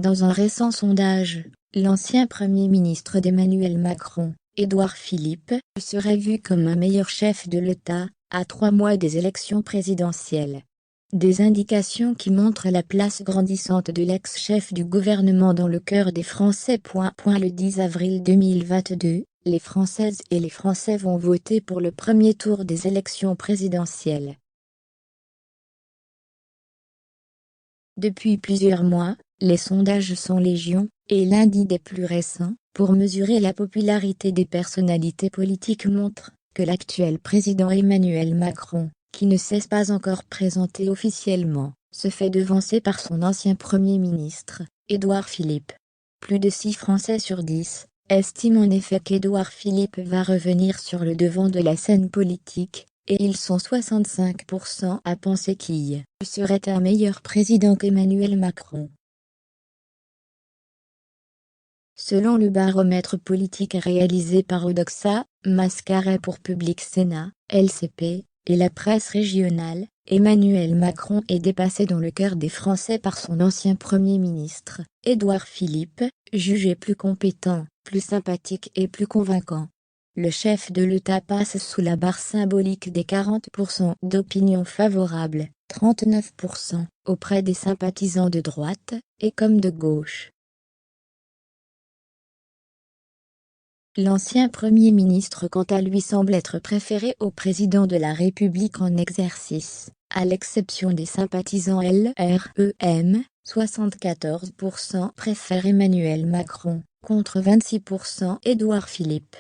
Dans un récent sondage, l'ancien Premier ministre d'Emmanuel Macron, Édouard Philippe, serait vu comme un meilleur chef de l'État, à 3 mois des élections présidentielles. Des indications qui montrent la place grandissante de l'ex-chef du gouvernement dans le cœur des Français. Le 10 avril 2022, les Françaises et les Français vont voter pour le premier tour des élections présidentielles. Depuis plusieurs mois, les sondages sont légion, et lundi des plus récents, pour mesurer la popularité des personnalités politiques montre que l'actuel président Emmanuel Macron, qui ne s'est pas encore présenté officiellement, se fait devancer par son ancien Premier ministre, Édouard Philippe. Plus de 6 Français sur 10 estiment en effet qu'Édouard Philippe va revenir sur le devant de la scène politique, et ils sont 65% à penser qu'il serait un meilleur président qu'Emmanuel Macron. Selon le baromètre politique réalisé par Odoxa, Mascaret pour Public Sénat, LCP, et la presse régionale, Emmanuel Macron est dépassé dans le cœur des Français par son ancien Premier ministre, Édouard Philippe, jugé plus compétent, plus sympathique et plus convaincant. Le chef de l'État passe sous la barre symbolique des 40% d'opinion favorable, 39% auprès des sympathisants de droite, et comme de gauche. L'ancien Premier ministre quant à lui semble être préféré au président de la République en exercice, à l'exception des sympathisants LREM, 74% préfèrent Emmanuel Macron, contre 26% Édouard Philippe.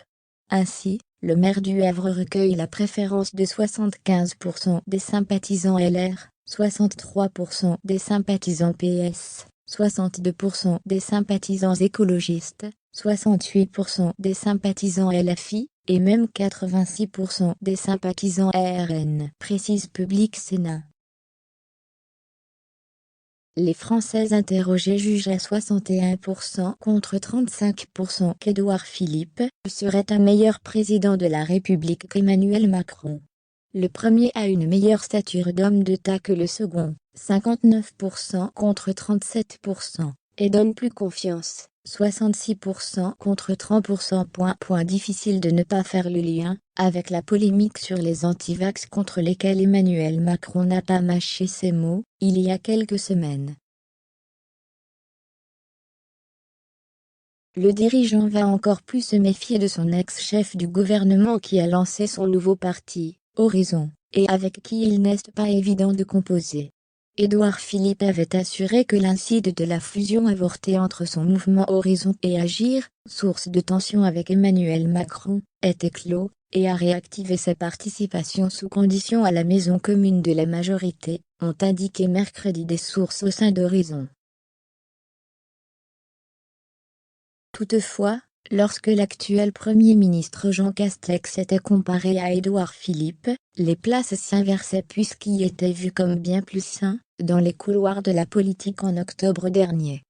Ainsi, le maire du Havre recueille la préférence de 75% des sympathisants LR, 63% des sympathisants PS, 62% des sympathisants écologistes, 68% des sympathisants LFI, et même 86% des sympathisants RN, précise Public Sénat. Les Français interrogés jugent à 61% contre 35% qu'Édouard Philippe serait un meilleur président de la République qu'Emmanuel Macron. Le premier a une meilleure stature d'homme d'État que le second, 59% contre 37%, et donne plus confiance, 66% contre 30%. Difficile de ne pas faire le lien avec la polémique sur les antivax contre lesquels Emmanuel Macron n'a pas mâché ses mots, il y a quelques semaines. Le dirigeant va encore plus se méfier de son ex-chef du gouvernement qui a lancé son nouveau parti, Horizon, et avec qui il n'est pas évident de composer. Édouard Philippe avait assuré que l'incide de la fusion avortée entre son mouvement Horizon et Agir, source de tension avec Emmanuel Macron, était clos, et a réactivé sa participation sous condition à la maison commune de la majorité, ont indiqué mercredi des sources au sein d'Horizon. Toutefois, lorsque l'actuel Premier ministre Jean Castex était comparé à Édouard Philippe, les places s'inversaient puisqu'il était vu comme bien plus sain, dans les couloirs de la politique en octobre dernier.